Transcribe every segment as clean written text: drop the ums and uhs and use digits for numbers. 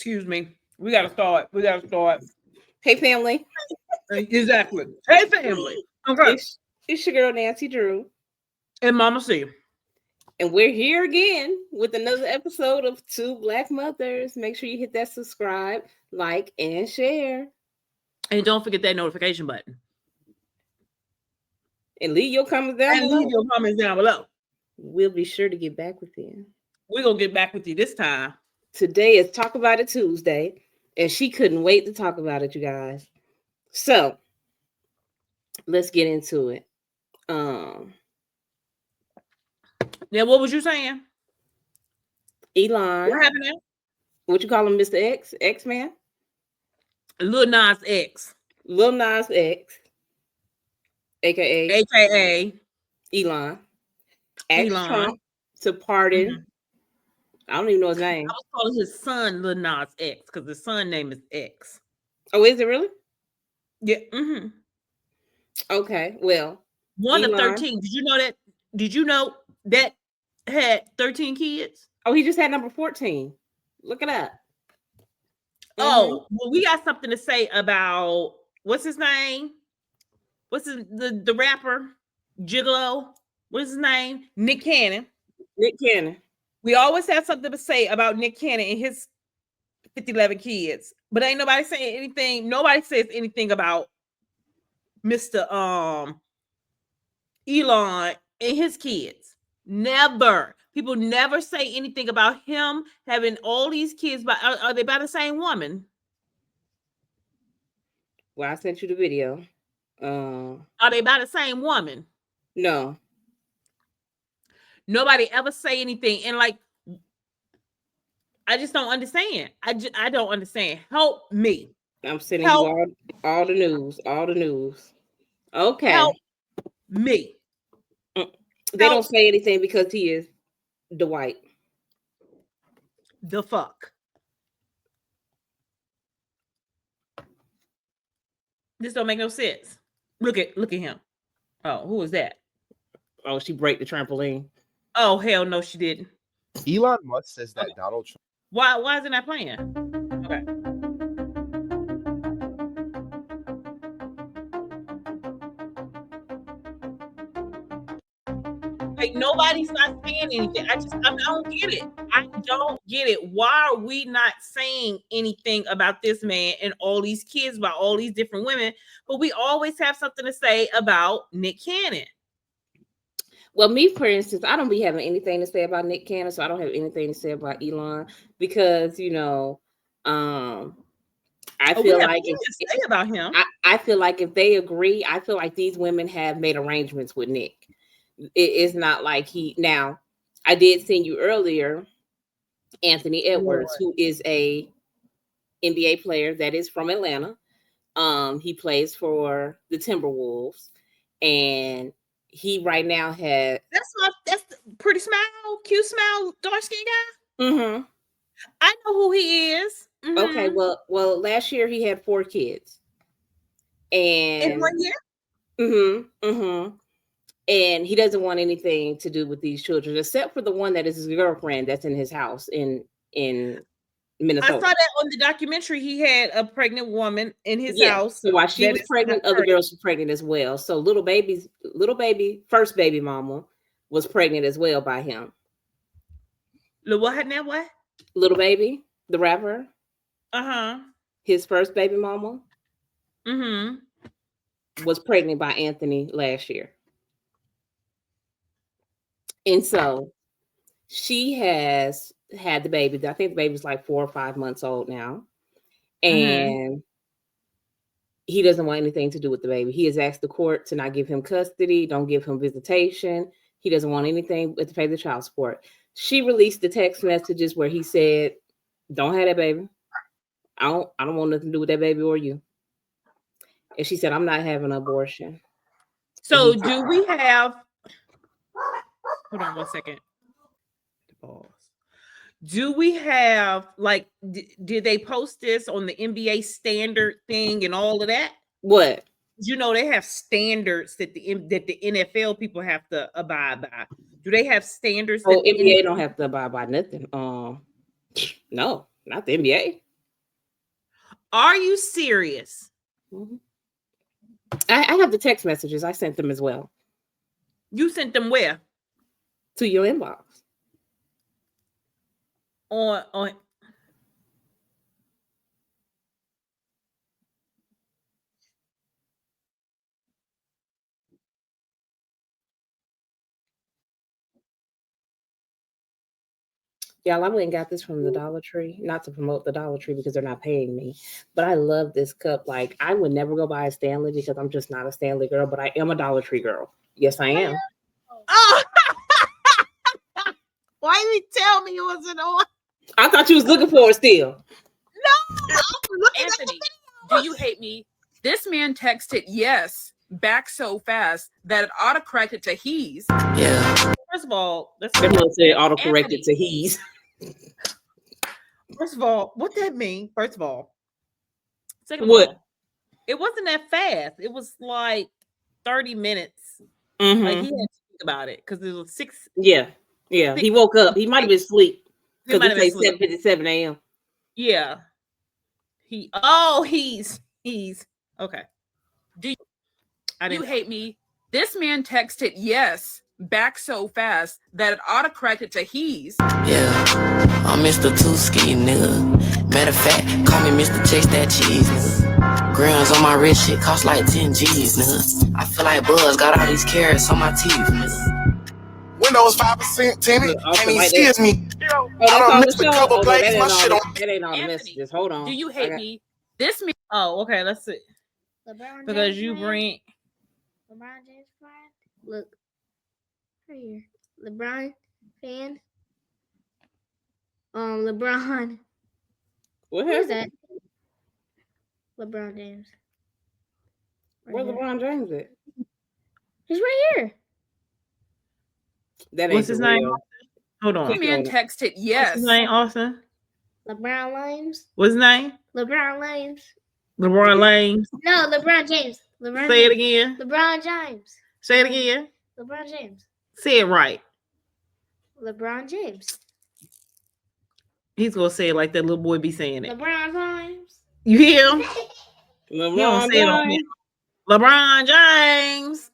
Excuse me. We gotta start. Hey, family. Exactly. Hey, family. Okay. It's your girl, Nanci Dru. And MamaCie. And we're here again with another episode of 2BlackMothers. Make sure you hit that subscribe, like, and share. And don't forget that notification button. And leave your comments down below. We'll be sure to get back with you. We're going to get back with you this time. Today is Talk About It Tuesday. And she couldn't wait to talk about it, you guys. So, let's get into it. Now, what was you saying? Elon. What happened there? What you call him, Mr. X? X-Man? Lil Nas X. Lil Nas X. AKA Elon. Asked Trump to pardon. Mm-hmm. I don't even know his name. I was calling his son Lil Nas X because his son name is X. Oh, is it really? Yeah. Mm-hmm. Okay. Well, one of 13. Did you know that? Did you know that had 13 kids? Oh, he just had number 14. Look it up. Oh, well, we got something to say about what's his name? What's the rapper? Gigolo? What's his name? Nick Cannon. Nick Cannon. We always have something to say about Nick Cannon and his 11 kids, but ain't nobody saying anything. Nobody says anything about Mr. Elon and his kids. Never. People never say anything about him having all these kids. But are they by the same woman? Well, I sent you the video. Are they by the same woman? No. Nobody ever say anything, and like, I just don't understand. I don't understand. Help me. I'm sending you all the news. Okay. Help me. They don't say anything because he is Dwight. The fuck. This don't make no sense. Look at him. Oh, who is that? Oh, she break the trampoline. Oh, hell no, she didn't. Elon Musk says that Donald Trump. Why isn't that playing? Okay. Like, nobody's not saying anything. I don't get it. I don't get it. Why are we not saying anything about this man and all these kids, about all these different women? But we always have something to say about Nick Cannon. Well, me, for instance, I don't be having anything to say about Nick Cannon, so I don't have anything to say about Elon because, I feel like say about him. I feel like if they agree, I feel like these women have made arrangements with Nick. It's not like now, I did send you earlier Anthony Edwards, who is a NBA player that is from Atlanta. He plays for the Timberwolves, and he right now has that's the pretty smile, cute smile, dark skin guy. Mm-hmm. I know who he is. Mm-hmm. Okay, well, last year he had 4 kids, and in 1 year. Mm-hmm. And he doesn't want anything to do with these children, except for the one that is his girlfriend that's in his house in Minnesota. I saw that on the documentary. He had a pregnant woman in his house. So while she was pregnant, other girls were pregnant as well. So little baby, first baby mama was pregnant as well by him. What? Little Baby, the rapper. His first baby mama. Was pregnant by Anthony last year. And so she has had the baby. I think the baby's like 4 or 5 months old now. And he doesn't want anything to do with the baby. He has asked the court to not give him custody, don't give him visitation. He doesn't want anything but to pay the child support. She released the text messages where he said, "Don't have that baby. I don't want nothing to do with that baby or you." And she said, "I'm not having an abortion." So do we have... Hold on 1 second. Do we have, like, did they post this on the NBA standard thing and all of that? What? They have standards that the NFL people have to abide by. Do they have standards? Oh, NBA don't have to abide by nothing. No, not the NBA. Are you serious? Mm-hmm. I have the text messages. I sent them as well. You sent them where? To your inbox. On Y'all, I went and got this from the Dollar Tree. Not to promote the Dollar Tree because they're not paying me, but I love this cup. Like, I would never go buy a Stanley because I'm just not a Stanley girl, but I am a Dollar Tree girl. Yes, I am. Oh, why did you tell me it wasn't on? I thought you was looking for it still. No, I'm looking Anthony, do you hate me? This man texted yes back so fast that it autocorrected to he's. Yeah. First of all, that's what say autocorrected to he's. First of all, what that mean? First of all, second what? Of all, it wasn't that fast. It was like 30 minutes. Mm-hmm. Like he had to think about it because it was 6. Yeah. He woke up. He might have been asleep because it says 7:57 a.m. Yeah. He's okay. Do you hate me? This man texted yes back so fast that it autocorrected to he's. Yeah, I'm Mr. Two-Ski, nigga. Matter of fact, call me Mr. Chase That Cheese, nigga. Grams on my wrist shit cost like 10 G's, nigga. I feel like Buzz got all these carrots on my teeth, nigga. Windows 5% tinted, can't even see it's me. I don't mix the cover plates, my shit on. That ain't all the messages. Hold on. Do you hate me? This man. Oh, okay, let's see. LeBron because James you fan? bring LeBron James fan. Look, right here. LeBron fan. LeBron. What is that? LeBron James. Where's LeBron James at? He's right here. That ain't what's his name? Hold on. This man texted yes. What's his name, Austin? LeBron James. What's his name? LeBron James. LeBron James. No, LeBron James. LeBron Say James. it again. LeBron James. Say it again. LeBron James. Say it right. LeBron James. He's gonna say it like that little boy be saying it. LeBron James. You hear him? LeBron James. LeBron James.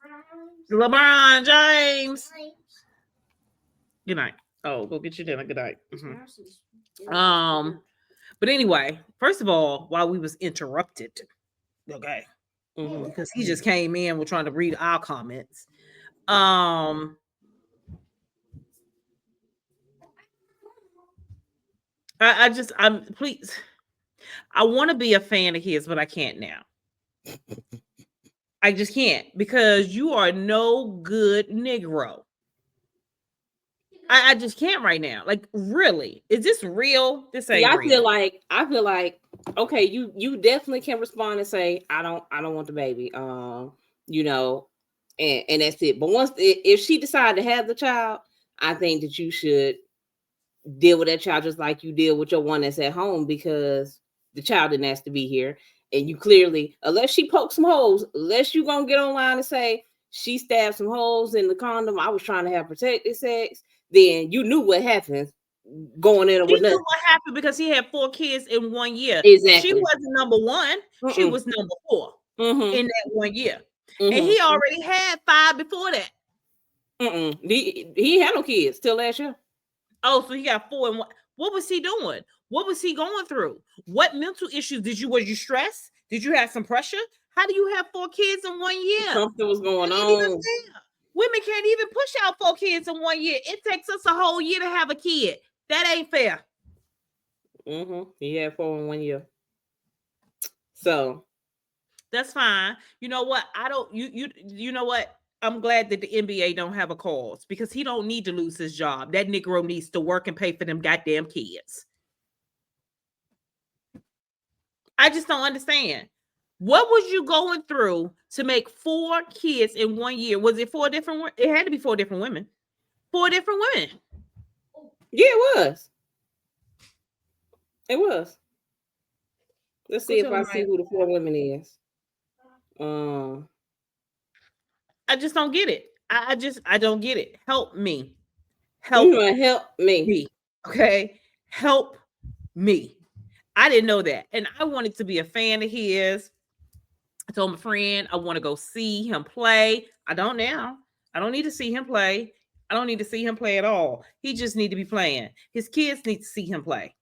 LeBron James. Good night. Oh, go get your dinner. Good night. Mm-hmm. But anyway, first of all, while we was interrupted, okay, because he just came in, we're trying to read our comments. I'm please. I want to be a fan of his, but I can't now. I just can't because you are no good Negro. I just can't right now. Like, really? Is this real? This ain't real. I feel like okay, you definitely can respond and say, I don't want the baby. You know, and that's it. But once if she decided to have the child, I think that you should deal with that child just like you deal with your one that's at home because the child didn't ask to be here. And you clearly, unless she poked some holes, unless you gonna get online and say she stabbed some holes in the condom, I was trying to have protected sex, then you knew what happened going in. He knew what happened because he had 4 kids in 1 year. Exactly. She wasn't number 1. She was number 4 in that 1 year. And he already had 5 before that. He had no kids till last year. Oh, so he got 4 and 1. What was he doing? What was he going through? What mental issues was you stressed? Did you have some pressure? How do you have 4 kids in 1 year? Something was going on. Women can't even push out 4 kids in 1 year. It takes us a whole year to have a kid. That ain't fair. He had 4 in 1 year. So that's fine. You know what? You know what? I'm glad that the NBA don't have a cause because he don't need to lose his job. That Negro needs to work and pay for them goddamn kids. I just don't understand. What was you going through to make 4 kids in 1 year? Was it 4 different? It had to be 4 different women. 4 different women. Yeah, it was. It was. Let's see if I see who the 4 women is. I just don't get it. I don't get it. Help me. Help me. Okay. Help me. I didn't know that. And I wanted to be a fan of his. I told my friend I want to go see him play. I don't now. I don't need to see him play. I don't need to see him play at all. He just need to be playing. His kids need to see him play.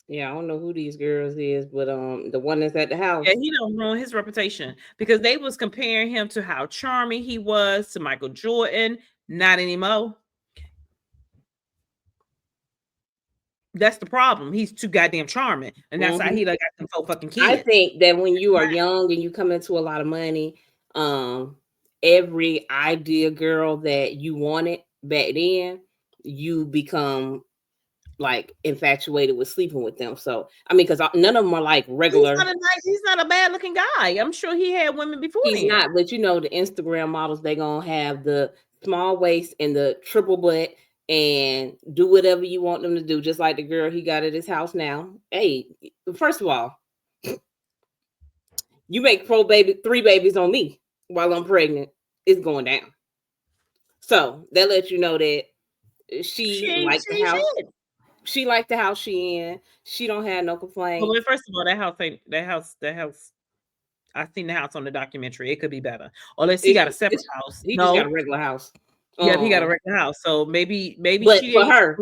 Yeah, I don't know who these girls is, but the one that's at the house. Yeah, he don't ruin his reputation because they was comparing him to how charming he was to Michael Jordan. Not anymore. That's the problem. He's too goddamn charming, and that's how he like got them 4 fucking kids. I think that when you are young and you come into a lot of money, every ideal girl that you wanted back then, you become like infatuated with sleeping with them. So I mean, because none of them are like regular. He's not a bad looking guy. I'm sure he had women before. He's not, but you know, the Instagram models, they gonna have the small waist and the triple butt and do whatever you want them to do, just like the girl he got at his house now. Hey, first of all, you make 3 babies on me while I'm pregnant, it's going down. So that lets you know that she liked the house. She liked the house she in. She don't have no complaints. Well, first of all, that house. I seen the house on the documentary. It could be better. Unless he got a separate house. He just got a regular house. Yeah, he got a regular house. So maybe but she for her,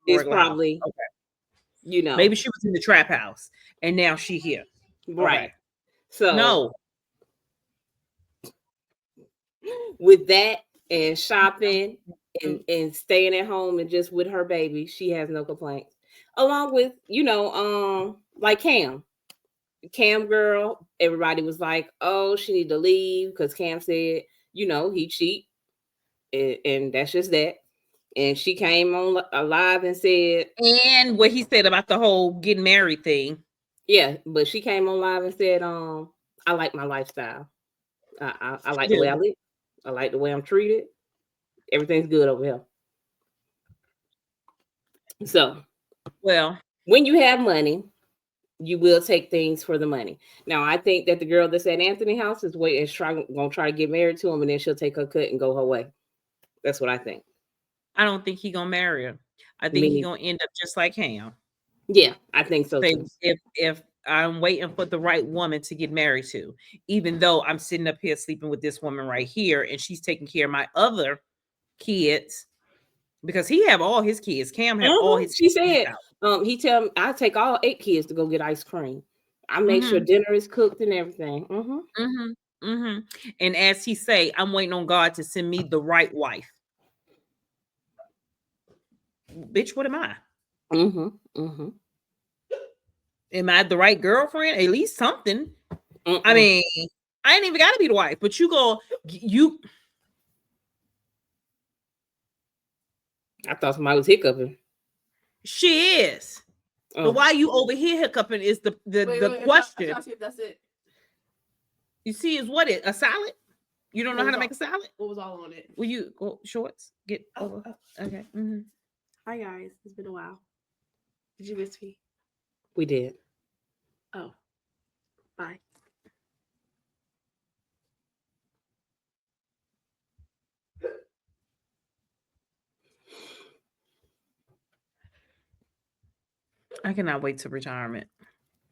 it's probably you know, maybe she was in the trap house and now she here. Right. Okay. So no. With that and shopping and staying at home and just with her baby, she has no complaints. Along with, you know, like Cam girl, everybody was like, oh, she need to leave because Cam said, you know, he cheat. And that's just that. And she came on live and said, and what he said about the whole getting married thing. Yeah, but she came on live and said, I like my lifestyle. I like the way I live. I like the way I'm treated. Everything's good over here. So, well, when you have money, you will take things for the money. Now, I think that the girl that's at Anthony's house is gonna try to get married to him, and then she'll take her cut and go her way. That's what I think. I don't think he's gonna marry her. I think he's gonna end up just like Cam. Yeah, I think so too. If I'm waiting for the right woman to get married to, even though I'm sitting up here sleeping with this woman right here, and she's taking care of my other kids, because he have all his kids. Cam have all his. She said, he tell me I take all 8 kids to go get ice cream. I make sure dinner is cooked and everything. And as he say, I'm waiting on God to send me the right wife. Bitch, what am I? Am I the right girlfriend? At least something. I mean, I ain't even got to be the wife, but you. I thought somebody was hiccuping. She is. But why you over here hiccuping is the question. I'll see if that's it. You see, is what it a salad? You don't know how to make a salad? What was all on it? Will you go shorts? Get over. Okay. Hi guys, it's been a while. Did you miss me? We did. Oh, bye. I cannot wait to retirement.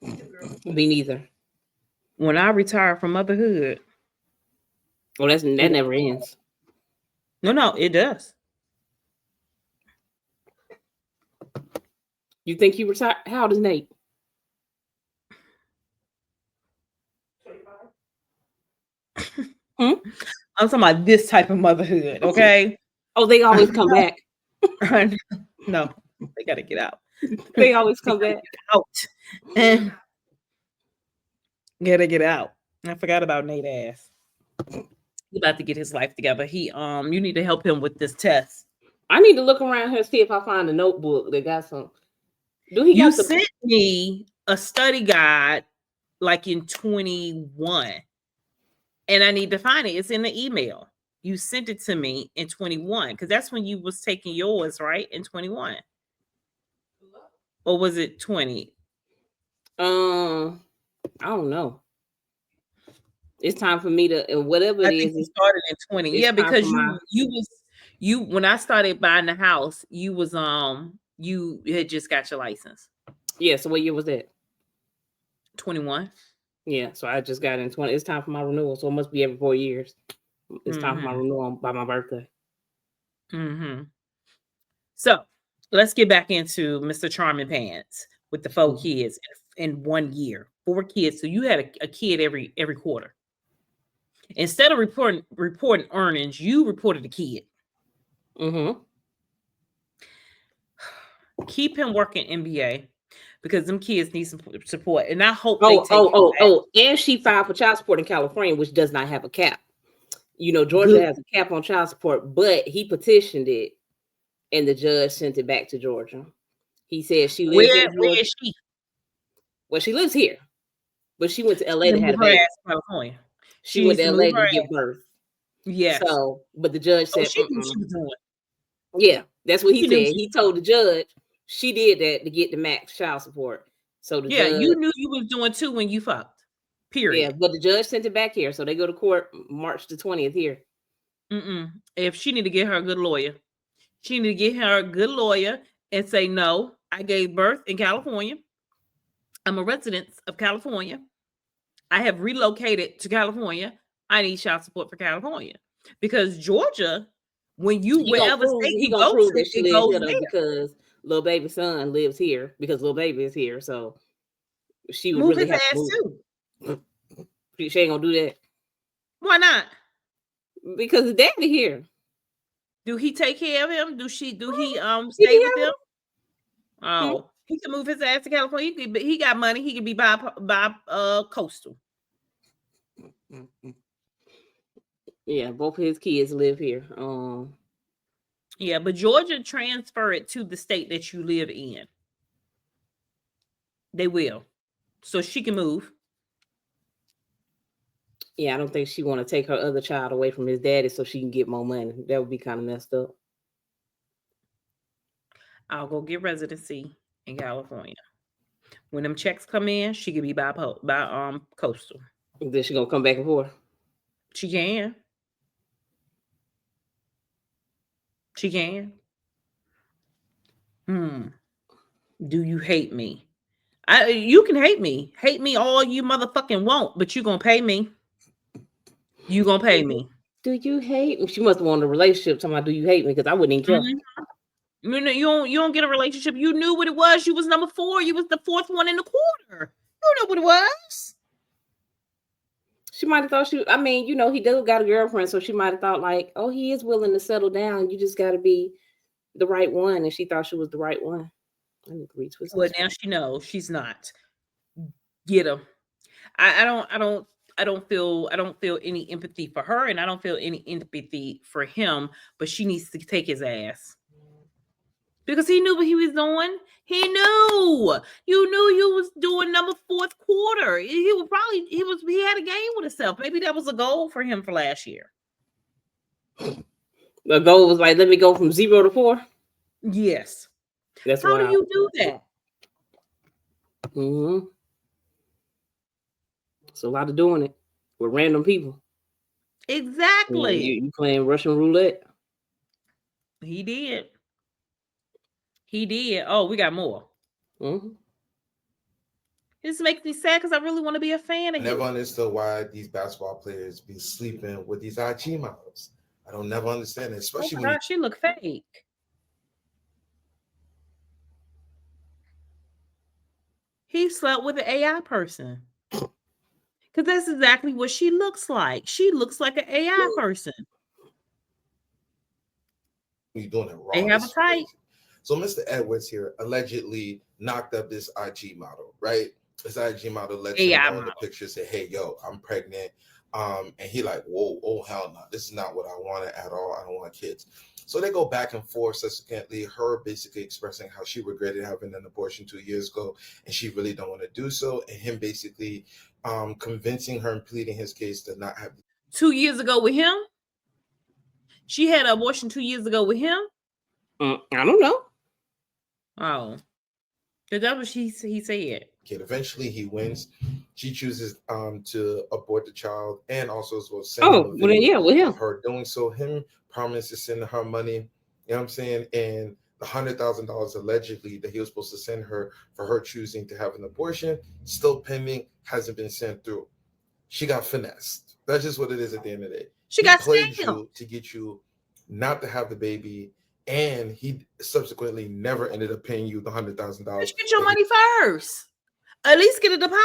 Me neither. When I retire from motherhood. Well, that never ends. No, it does. You think he retired? How old is Nate? 25. I'm talking about this type of motherhood, okay? Oh, they always come back. No, they gotta get out. They always come back out. And gotta get out. I forgot about Nate ass. He's about to get his life together. He you need to help him with this test. I need to look around here and see if I find a notebook that got some. You sent me a study guide like in 21, and I need to find it. It's in the email. You sent it to me in 21 because that's when you was taking yours, right? In 21. Or was it 20? I don't know. It's time for me to whatever it is. You started in 20. Yeah, because you when I started buying the house, you was you had just got your license? Yeah. So what year was that? 21. Yeah. So I just got in 20. It's time for my renewal. So it must be every 4 years. It's time for my renewal by my birthday. So let's get back into Mr. Charming Pants with the 4 kids in 1 year. 4 kids. So you had a kid every quarter. Instead of reporting earnings, you reported a kid. Keep him working NBA because them kids need some support. And I hope they take and she filed for child support in California, which does not have a cap. You know, Georgia has a cap on child support, but he petitioned it and the judge sent it back to Georgia. He said she lives in Georgia. Where is she? Well, she lives here, but she went to LA to have a baby. California. She went to LA to give birth. Yes. So, but the judge said, she knew she was doing. Yeah, that's what he said. He told the judge she did that to get the max child support. So the judge, you knew you was doing too when you fucked. Period. Yeah, but the judge sent it back here, so they go to court March the 20th here. If she need to get her a good lawyer, she need to get her a good lawyer and say, no, I gave birth in California. I'm a resident of California. I have relocated to California. I need child support for California because Georgia, when you wherever state you go to, that she lives here because little baby son lives here because little baby is here. So she would move really his have ass to move. too. She ain't gonna do that. Why not? Because his daddy here. Do he take care of him? Do he stay with them? Oh, he can move his ass to California. He got money. He can be by coastal. Yeah, both of his kids live here. Yeah, but Georgia transfer it to the state that you live in. They will. So she can move. Yeah, I don't think she want to take her other child away from his daddy so she can get more money. That would be kind of messed up. I'll go get residency in California. When them checks come in, she can be by coastal. Then she gonna come back and forth. She can. She can. Do you hate me? You can hate me. Hate me all you motherfucking want, but you gonna pay me. You gonna pay me. Do you hate me? She must want a relationship. Talking about, do you hate me? Because I wouldn't even care. You don't get a relationship. You knew what it was. You was number 4. You was the 4th one in the quarter. You know what it was. She might have thought he does got a girlfriend, so she might have thought like, oh, he is willing to settle down. You just got to be the right one, and she thought she was the right one. I need to retwist. Well, now she knows she's not. Get him. I don't feel any empathy for her, and I don't feel any empathy for him. But she needs to take his ass because he knew what he was doing. He knew. You knew you was doing number 4th quarter. He had a game with himself. Maybe that was a goal for him for last year. The goal was like, let me go from 0 to 4. Yes. That's how do you do that? It's a lot of doing it with random people. Exactly. You playing Russian roulette. He did. Oh, we got more. This makes me sad because I really want to be a fan of I never understood why these basketball players be sleeping with these IG models. I don't never understand it, especially when she look fake. He slept with an AI person. Because that's exactly what she looks like. She looks like an AI person. You're doing it wrong. They have a type. So Mr. Edwards here allegedly knocked up this IG model, right? This IG model lets him know in the picture, say, hey, yo, I'm pregnant. And he like, whoa, oh, hell no. This is not what I wanted at all. I don't want kids. So they go back and forth. Subsequently, her basically expressing how she regretted having an abortion 2 years ago, and she really don't want to do so. And him basically convincing her and pleading his case to not have 2 years ago with him. She had an abortion 2 years ago with him. I don't know. Oh, that was he said. Kid. Eventually, he wins. She chooses to abort the child, and also as well send with him. Her doing so. Him promises to send her money. You know what I'm saying? And the $100,000 allegedly that he was supposed to send her for her choosing to have an abortion, still pending, hasn't been sent through. She got finessed. That's just what it is at the end of the day. She He got played scammed. you to get you not to have the baby, and he subsequently never ended up paying you the $100,000. Get your money first. At least get a deposit.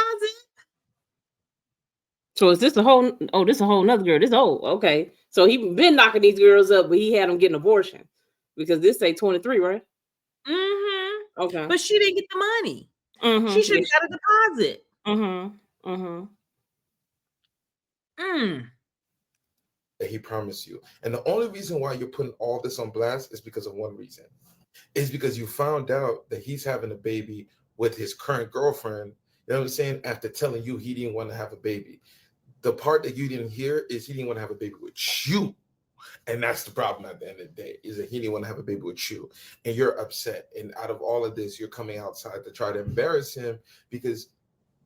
So is this a whole? Oh, this a whole nother girl. This old. Okay. So he been knocking these girls up, but he had them getting abortion because this say 23, right? Mm-hmm. Okay. But she didn't get the money. Mm-hmm. She should have got a deposit. Mm-hmm. Mm-hmm. That he promised you. And the only reason why you're putting all this on blast is because of one reason. It's because you found out that he's having a baby with his current girlfriend. You know what I'm saying? After telling you he didn't want to have a baby. The part that you didn't hear is he didn't want to have a baby with you. And that's the problem at the end of the day, is that he didn't want to have a baby with you. And you're upset. And out of all of this, you're coming outside to try to embarrass him because,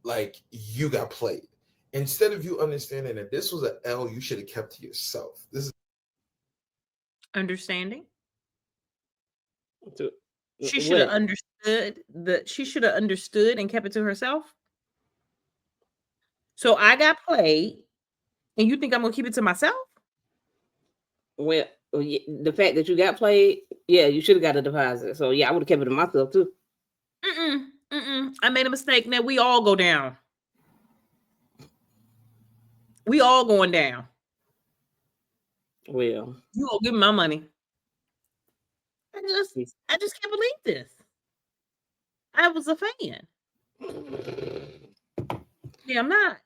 like, you got played. Instead of you understanding that this was an L you should have kept to yourself. This is understanding. So, She should have understood that she should have understood and kept it to herself. So I got played, and you think I'm gonna keep it to myself? Well, the fact that you got played, yeah, you should have got a deposit. So yeah, I would have kept it to myself too. I made a mistake. Now we all go down. We all going down. Well, You gonna give me my money? I just can't believe this. I was a fan. Yeah, I'm not.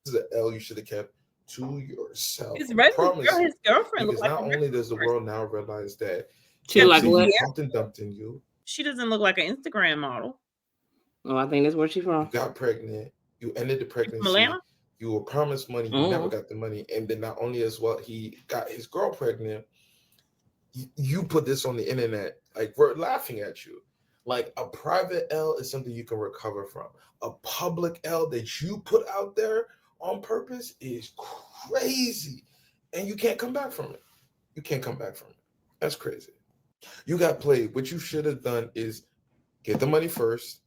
This is an L you should have kept to yourself. His girlfriend because looks like not only does the world now realize that she like what? Something dumped in you. She doesn't look like an Instagram model. Oh, I think that's where she's from. You got pregnant. You ended the pregnancy. From Atlanta? You were promised money. You never got the money. And then not only as well, he got his girl pregnant. You put this on the internet. Like, we're laughing at you. Like, a private L is something you can recover from. A public L that you put out there on purpose is crazy. And you can't come back from it. You can't come back from it. That's crazy. You got played. What you should have done is get the money first,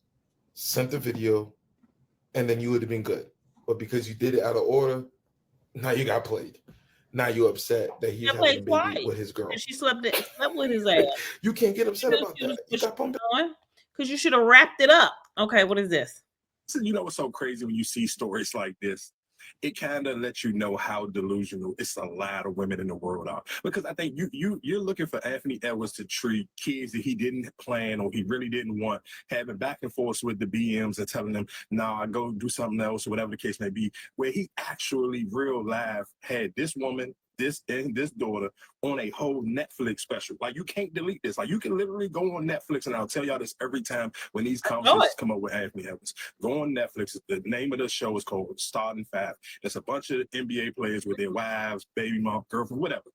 sent the video, and then you would have been good. But because you did it out of order, now you got played. Now you're upset that he's having a baby with his girl. And she slept with his ass. You can't get upset about that. You got pumped because you should have wrapped it up. Okay, what is this? So, you know what's so crazy when you see stories like this? It kind of lets you know how delusional it's a lot of women in the world are. Because I think you're looking for Anthony Edwards to treat kids that he didn't plan or he really didn't want, having back and forth with the BMs and telling them, nah, go do something else or whatever the case may be, where he actually real life had this woman, this daughter on a whole Netflix special. Like, you can't delete this. Like, you can literally go on Netflix, and I'll tell y'all this every time when these conversations come up with Anthony Edwards. Go on Netflix. The name of the show is called Starting Five. It's a bunch of NBA players with their wives, baby mom, girlfriend, whatever.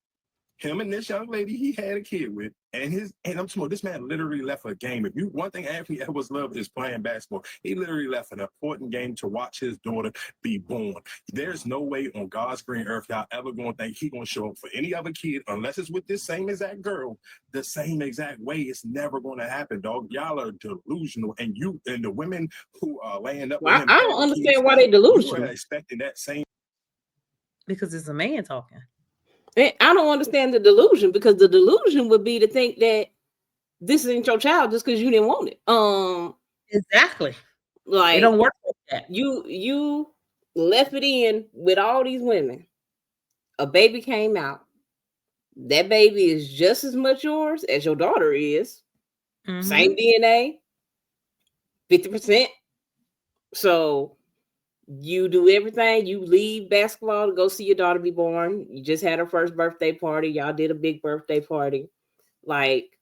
Him and this young lady he had a kid with, and I'm talking about, this man literally left a game. One thing Anthony Edwards loved is playing basketball. He literally left an important game to watch his daughter be born. There's no way on God's green earth y'all ever gonna think he gonna show up for any other kid unless it's with this same exact girl, the same exact way. It's never gonna happen, dog. Y'all are delusional, and the women who are laying up with him, I don't understand why they delusional. You are expecting that same, because it's a man talking. I don't understand the delusion, because the delusion would be to think that this isn't your child just because you didn't want it. Exactly. Like, it don't work like that. You left it in with all these women. A baby came out. That baby is just as much yours as your daughter is. Mm-hmm. Same DNA, 50%. So you do everything. You leave basketball to go see your daughter be born. You just had her first birthday party. Y'all did a big birthday party. Like,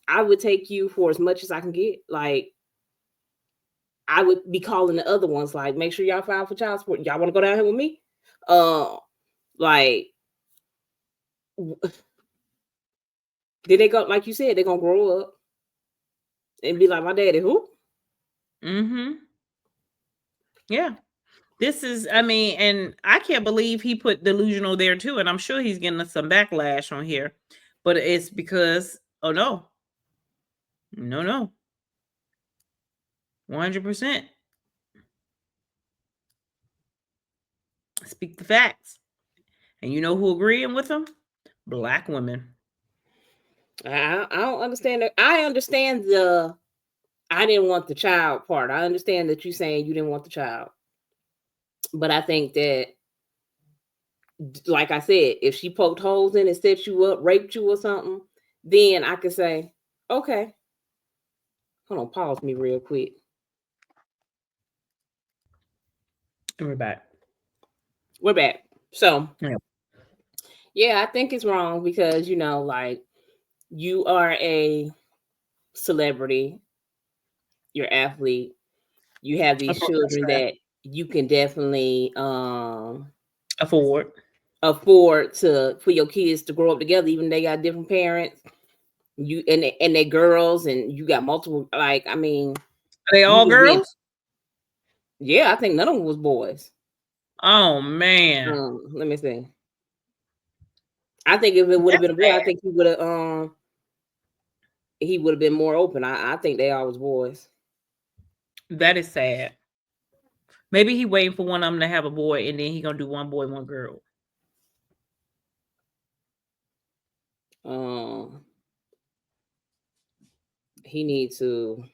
I would take you for as much as I can get. Like, I would be calling the other ones, like, make sure y'all file for child support. Y'all want to go down here with me? Like, did they go, like you said, they're going to grow up and be like, my daddy, who? Mm-hmm. Yeah. This is, I mean, and I can't believe he put delusional there too. And I'm sure he's getting some backlash on here, but it's because Oh no. No. 100%. Speak the facts. And you know who agreeing with them? Black women. I don't understand it. I understand the I didn't want the child part. I understand that you saying you didn't want the child. But I think that, like I said, if she poked holes in it, set you up, raped you or something, then I could say, okay. Hold on, pause me real quick. And we're back. We're back. So, yeah, I think it's wrong because, like, you are a celebrity, you're an athlete, you have these children that you can definitely afford for your kids to grow up together, even they got different parents. You and they girls, and you got multiple. Like, I mean, are they all girls? Yeah, I think none of them was boys. Oh man. Let me see. I think if it would have been a boy, I think he would have been more open. I think they all was boys. That is sad. Maybe he waiting for one of them to have a boy, and then he gonna do one boy, one girl. He needs to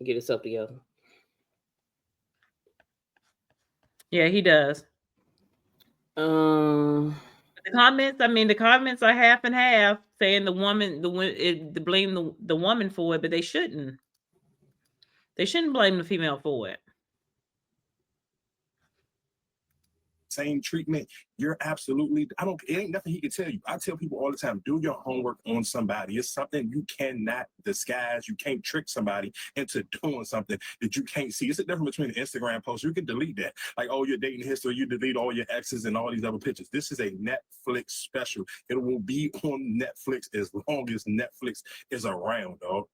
get himself together. Yeah, he does. The comments are half and half, saying to blame the woman for it, but they shouldn't. They shouldn't blame the female for it. Same treatment. You're absolutely, it ain't nothing he can tell you. I tell people all the time, do your homework on somebody. It's something you cannot disguise. You can't trick somebody into doing something that you can't see. It's a difference between an Instagram post. You can delete that. Like, oh, your dating history, you delete all your exes and all these other pictures. This is a Netflix special. It will be on Netflix as long as Netflix is around, dog.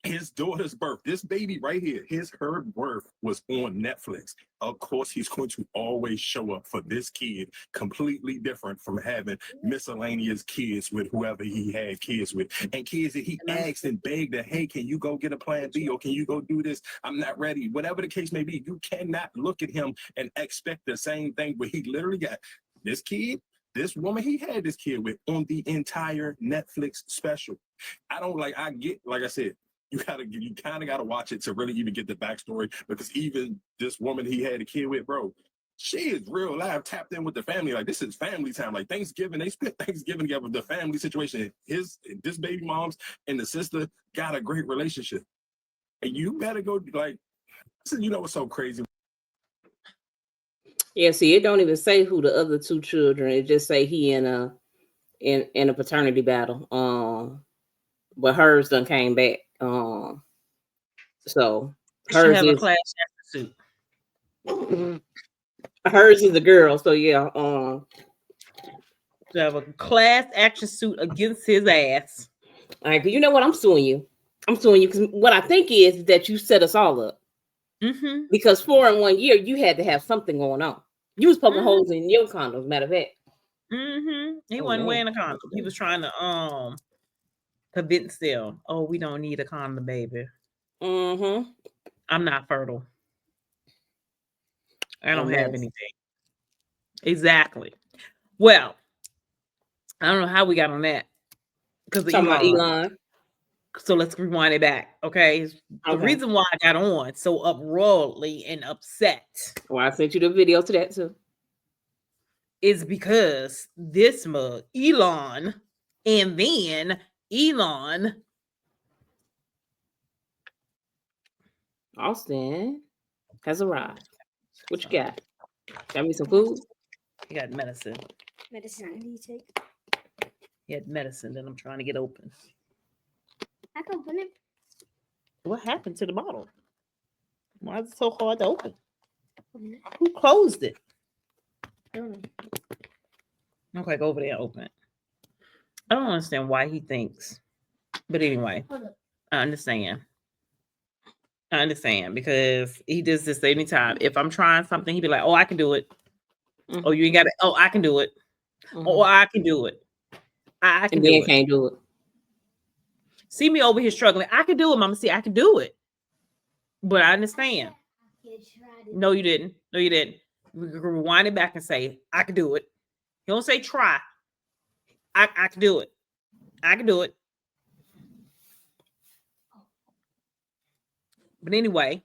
His daughter's birth, this baby right here, her birth was on Netflix. Of course, he's going to always show up for this kid, completely different from having miscellaneous kids with whoever he had kids with. And kids that he asked and begged that, hey, can you go get a plan B, or can you go do this? I'm not ready. Whatever the case may be, you cannot look at him and expect the same thing, but he literally got this kid, this woman he had this kid with on the entire Netflix special. Like I said, you kind of gotta watch it to really even get the backstory, because even this woman he had a kid with, bro, she is real live, tapped in with the family. Like, this is family time. Like, Thanksgiving, they spent Thanksgiving together with the family situation. This baby mom's and the sister got a great relationship. And you better go, like, you know what's so crazy? Yeah, see, it don't even say who the other two children. It just say he in a paternity battle. But hers done came back. So hers have is a class action suit. Hers is a girl, so yeah. To have a class action suit against his ass. All right, you know what? I'm suing you. Because what I think is that you set us all up. Mm-hmm. Because 4 in 1 year, you had to have something going on. You was poking holes in your condoms, matter of fact. Mm-hmm. He wasn't wearing a condom. He was trying to convince them, oh, we don't need a condom, baby. Mm-hmm. I'm not fertile. I don't have anything. Exactly. Well, I don't know how we got on that. Because of Elon. So let's rewind it back. Okay. The reason why I got on so uproariously and upset. Well, I sent you the video to that too. Is because this mug, Elon, and then Elon Austin has arrived. What you got? Got me some food? You got medicine. Medicine I need to take. You had medicine that I'm trying to get open. I can open it. What happened to the bottle? Why is it so hard to open? Who closed it? I don't know. Okay, go over there and open it. I don't understand why he thinks. But anyway, I understand because he does this anytime. If I'm trying something, he'd be like, oh, I can do it. Mm-hmm. Oh, you ain't got it. Oh, I can do it. Mm-hmm. Oh, I can do it. I can do it. Can't do it. See me over here struggling. I can do it, Mama. See, I can do it. But I understand. No, you didn't. No, you didn't. We can rewind it back and say, I can do it. You don't say try. I can do it. I can do it. But anyway.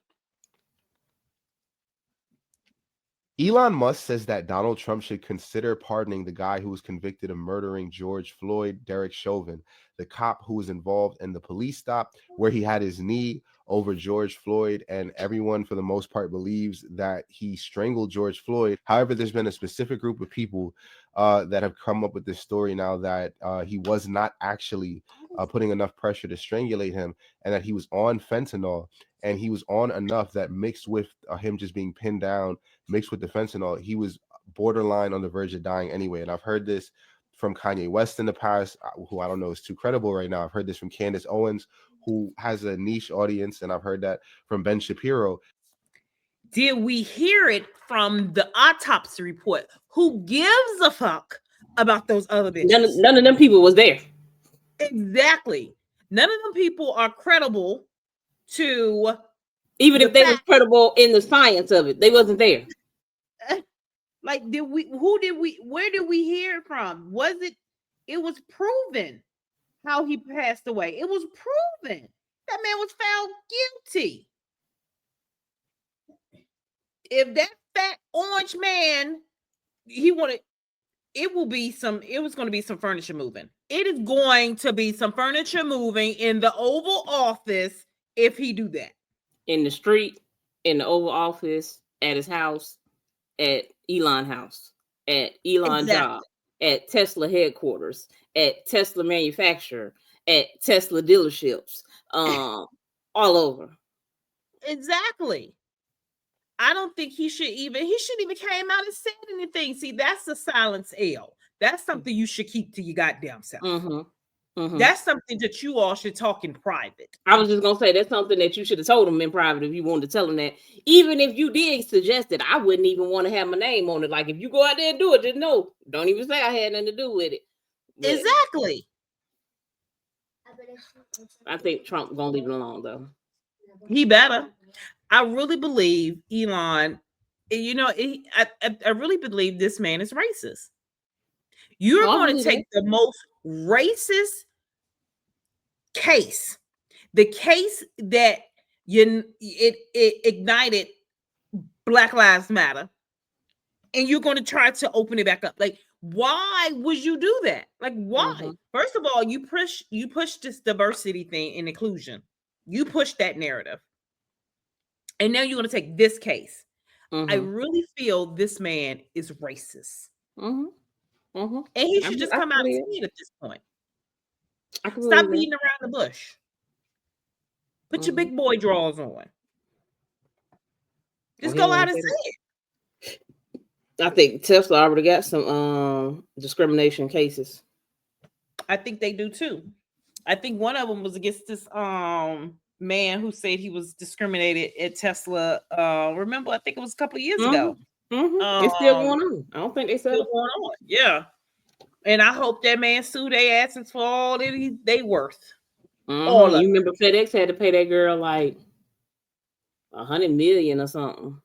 Elon Musk says that Donald Trump should consider pardoning the guy who was convicted of murdering George Floyd, Derek Chauvin, the cop who was involved in the police stop where he had his knee over George Floyd, and everyone for the most part believes that he strangled George Floyd. However, there's been a specific group of people that have come up with this story now that he was not actually putting enough pressure to strangulate him, and that he was on fentanyl, and he was on enough that mixed with him just being pinned down, mixed with the fentanyl, he was borderline on the verge of dying anyway. And I've heard this from Kanye West in the past, who I don't know is too credible right now. I've heard this from Candace Owens, who has a niche audience, and I've heard that from Ben Shapiro. Did we hear it from the autopsy report? Who gives a fuck about those other bitches? None of them people was there. Exactly. None of them people are credible to, even if they were credible in the science of it, they wasn't there. Like, where did we hear it from? It was proven how he passed away. It was proven. That man was found guilty. If that fat orange man, it was going to be some furniture moving. It is going to be some furniture moving in the Oval Office if he do that. In the street, in the Oval Office, at his house, at Elon house, at Elon job, at Tesla headquarters, at Tesla manufacturer, at Tesla dealerships, all over. Exactly. I don't think he shouldn't even came out and said anything. See, that's a silence L. That's something you should keep to your goddamn self. That's something that you all should talk in private. I was just gonna say that's something that you should have told him in private if you wanted to tell him that. Even if you did suggest it, I wouldn't even want to have my name on it. Like if you go out there and do it, just no, don't even say I had nothing to do with it. But exactly. I think Trump gonna leave it alone though. He better. I really believe Elon. You know, I really believe this man is racist. You're going to take the most racist case, the case that it ignited Black Lives Matter, and you're going to try to open it back up. Like, why would you do that? Like, why? First of all, you push this diversity thing and inclusion. You push that narrative, and now you're going to take this case. I really feel this man is racist. And he should just come out and say it at this point. Stop beating around the bush. Put your big boy drawers on. Just go out and say it. I think Tesla already got some discrimination cases. I think they do too. I think one of them was against this man who said he was discriminated at Tesla. Remember, I think it was a couple of years ago. It's still going on. I don't think they said still going on. Yeah, and I hope that man sue their asses for all that they worth. All you remember FedEx had to pay that girl like $100 million or something.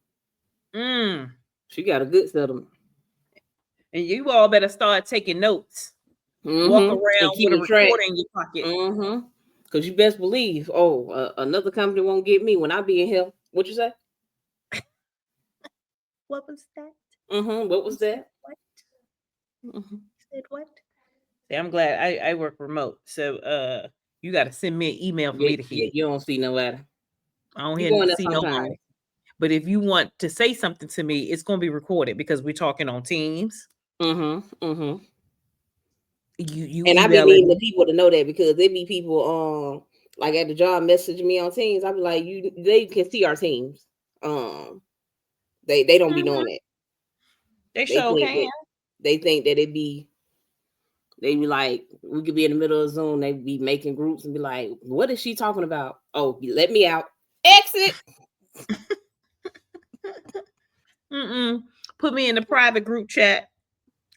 She got a good settlement. And you all better start taking notes. Walk around with a recorder in your pocket. Because you best believe, another company won't get me when I be in hell. What you say? What was that? What was that? What? Said what? See, I'm glad I work remote. So you got to send me an email for me to hear. You don't see nobody. I don't hear see nobody. But if you want to say something to me, it's going to be recorded because we're talking on Teams. You and I be needing the people to know that because there be people like at the job messaging me on Teams. I be like, they can see our teams. They don't be knowing that. They sure can. They think that they be like, we could be in the middle of Zoom, they be making groups and be like, what is she talking about? Oh, let me out. Exit. Put me in the private group chat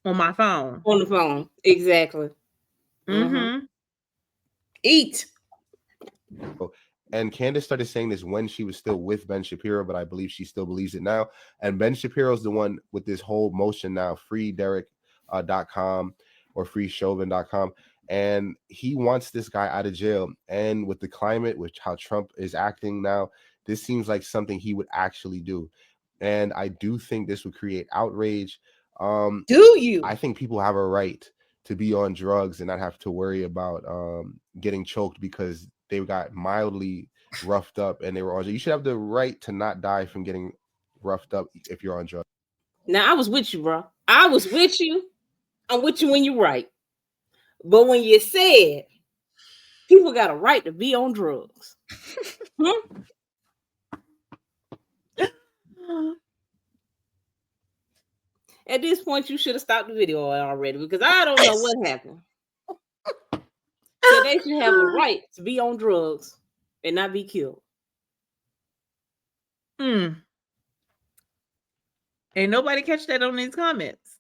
on my phone. On the phone. Exactly. Eat. And Candace started saying this when she was still with Ben Shapiro, but I believe she still believes it now. And Ben Shapiro's the one with this whole motion now, freederek.com or freeshoven.com. And he wants this guy out of jail. And with the climate, with how Trump is acting now, this seems like something he would actually do. And I do think this would create outrage. Do you? I think people have a right to be on drugs and not have to worry about getting choked because they got mildly roughed up and they were on. You should have the right to not die from getting roughed up if you're on drugs. Now, I was with you, bro. I was with you. I'm with you when you're right. But when you said people got a right to be on drugs. At this point, you should have stopped the video already because I don't know what happened. So they should have a right to be on drugs and not be killed. Ain't nobody catch that on these comments.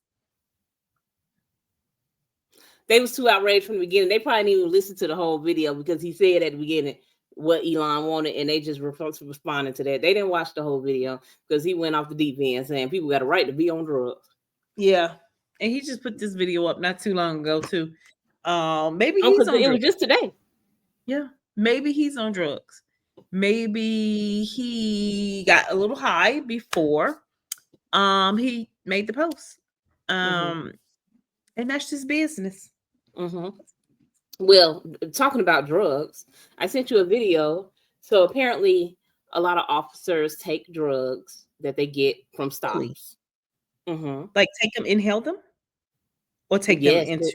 They was too outraged from the beginning. They probably didn't even listen to the whole video because he said at the beginning what Elon wanted, and they just responded to that. They didn't watch the whole video because he went off the deep end saying people got a right to be on drugs. Yeah, and he just put this video up not too long ago too. Maybe he's on it drugs. was just today. Yeah, maybe he's on drugs. Maybe he got a little high before he made the post. And that's just business. Well, talking about drugs, I sent you a video. So apparently a lot of officers take drugs that they get from stops. Like take them, inhale them, or take them into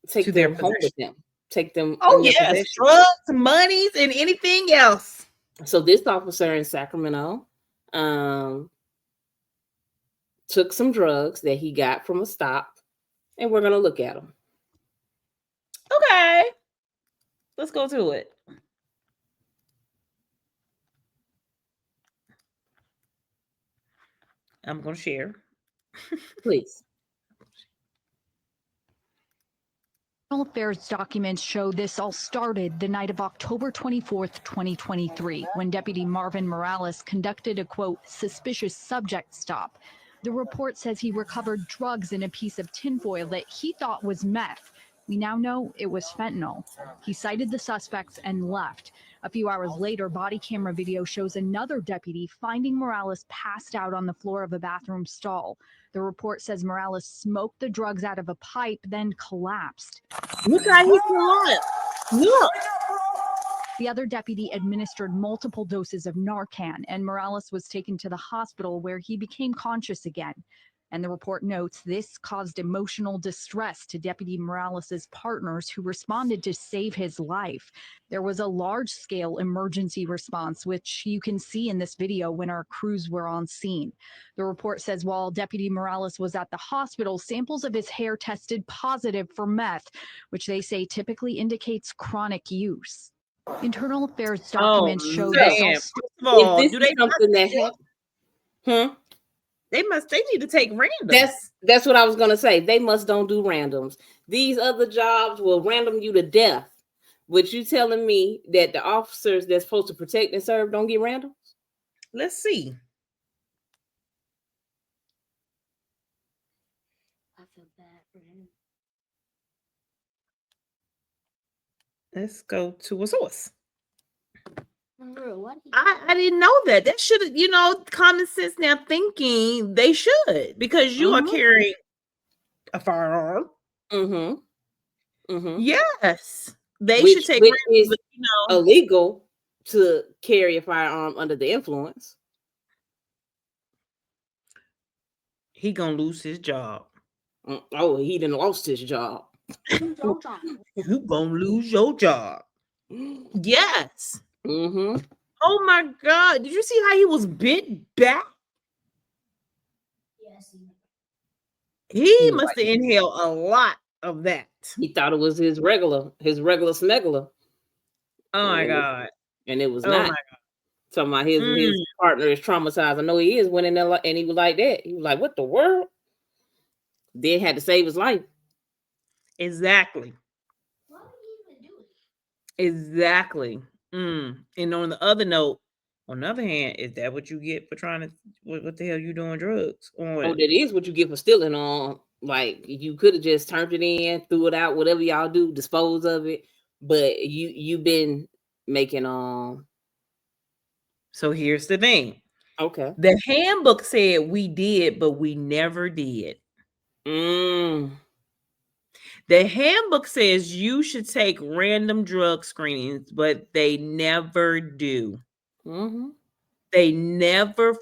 to their home with them. Take them. Oh yes, drugs, monies, and anything else. So this officer in Sacramento took some drugs that he got from a stop, and we're gonna look at them. Okay, let's go to it. I'm gonna share. Please. Internal Affairs documents show this all started the night of October 24th, 2023, when Deputy Marvin Morales conducted a, quote, suspicious subject stop. The report says he recovered drugs in a piece of tinfoil that he thought was meth. We now know it was fentanyl. He cited the suspects and left. A few hours later, body camera video shows another deputy finding Morales passed out on the floor of a bathroom stall. The report says Morales smoked the drugs out of a pipe, then collapsed. Look how he collapsed. Look. The other deputy administered multiple doses of Narcan, and Morales was taken to the hospital where he became conscious again. And the report notes this caused emotional distress to Deputy Morales's partners who responded to save his life. There was a large-scale emergency response, which you can see in this video when our crews were on scene. The report says while Deputy Morales was at the hospital, samples of his hair tested positive for meth, which they say typically indicates chronic use. Internal Affairs documents show this. Do they something that happened? They need to take randoms. That's what I was gonna say. They don't do randoms. These other jobs will random you to death. But you telling me that the officers that's supposed to protect and serve don't get randoms? Let's see. I feel bad for him. Let's go to a source. What? I didn't know that. That should have, common sense now thinking they should, because you are carrying a firearm. Yes. They should take which is illegal to carry a firearm under the influence. He gonna lose his job. Oh, he done lost his job. You gonna lose your job. Yes. Oh my God. Did you see how he was bit back? Yes. He must have inhaled a lot of that. He thought it was his regular smuggler. Oh my God. And it was not. My God. Talking about his partner is traumatized. I know he is, went in there and he was like that. He was like, what the world? Then had to save his life. Exactly. Why would he even do it? Exactly. And on the other note, on the other hand, is that what you get for trying to? What the hell you doing drugs? Oh, that is what you get for stealing on. Like you could have just turned it in, threw it out, whatever y'all do, dispose of it. But you've been making So here's the thing. Okay. The handbook said we did, but we never did. The handbook says you should take random drug screenings, but they never do. They never.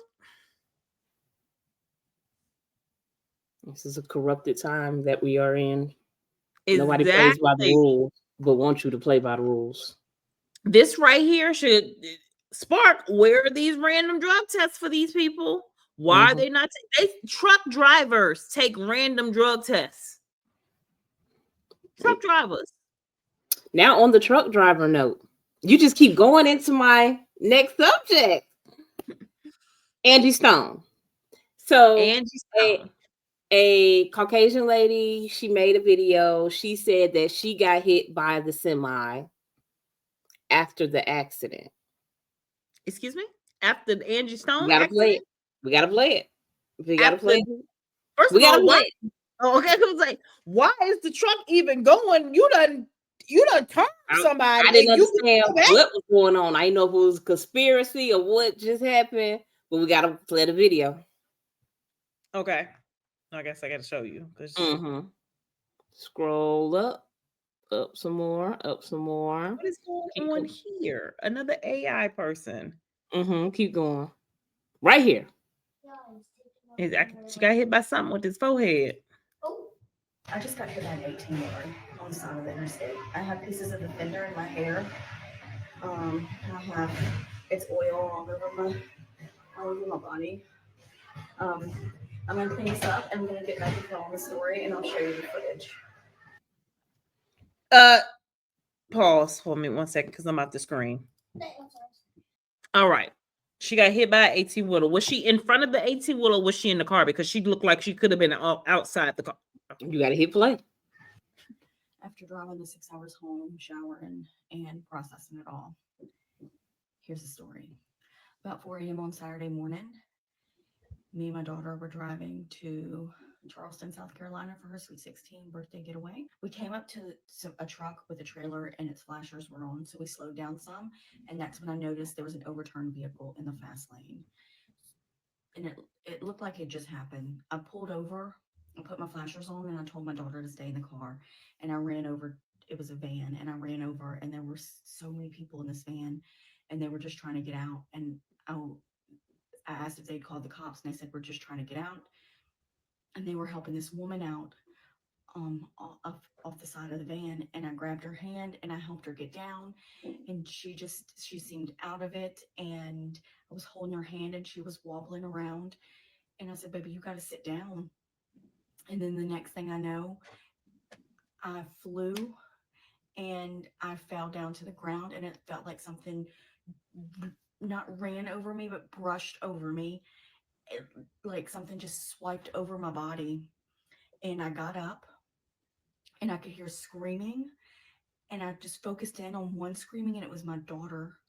This is a corrupted time that we are in. Exactly. Nobody plays by the rules, but want you to play by the rules. This right here should spark. Where are these random drug tests for these people? Why are they not? Truck drivers take random drug tests. Truck drivers. Now, on the truck driver note, you just keep going into my next subject. Angie Stone. So, Angie Stone. A Caucasian lady, she made a video. She said that she got hit by the semi after the accident. Excuse me? After the Angie Stone We gotta accident? play it. We gotta play it. We gotta play it. First of all, why? Oh, okay. I was like, why is the truck even going? You done turned somebody. I didn't understand what was going on. I didn't know if it was a conspiracy or what just happened, but we gotta play the video. Okay. I guess I gotta show you. Scroll up some more, some more. What is going on here? Another AI person. Keep going. Right here. She got hit by something with his forehead. Oh, I just got hit by an 18-wheeler on the side of the interstate. I have pieces of the fender in my hair. It's oil all over my body. I'm gonna clean this up and I'm gonna get back to telling the story and I'll show you the footage. Pause for me 1 second because I'm out the screen. All right. She got hit by an 18-wheeler. Was she in front of the 18-wheeler or was she in the car? Because she looked like she could have been outside the car. You got to hit play. After driving the 6 hours home, showering, and processing it all, here's the story. About 4 a.m. on Saturday morning, me and my daughter were driving to Charleston, South Carolina for her Sweet 16 birthday getaway. We came up to a truck with a trailer and its flashers were on, so we slowed down some, and that's when I noticed there was an overturned vehicle in the fast lane. And it looked like it just happened. I pulled over, I put my flashers on, and I told my daughter to stay in the car, and I ran over. It was a van, and I ran over, and there were so many people in this van, and they were just trying to get out, and I asked if they'd called the cops, and they said, we're just trying to get out. And they were helping this woman out off the side of the van, and I grabbed her hand and I helped her get down, and she seemed out of it, and I was holding her hand and she was wobbling around, and I said, baby, you got to sit down. And then the next thing I know, I flew and I fell down to the ground, and it felt like something not ran over me but brushed over me. Like something just swiped over my body, and I got up and I could hear screaming, and I just focused in on one screaming, and it was my daughter,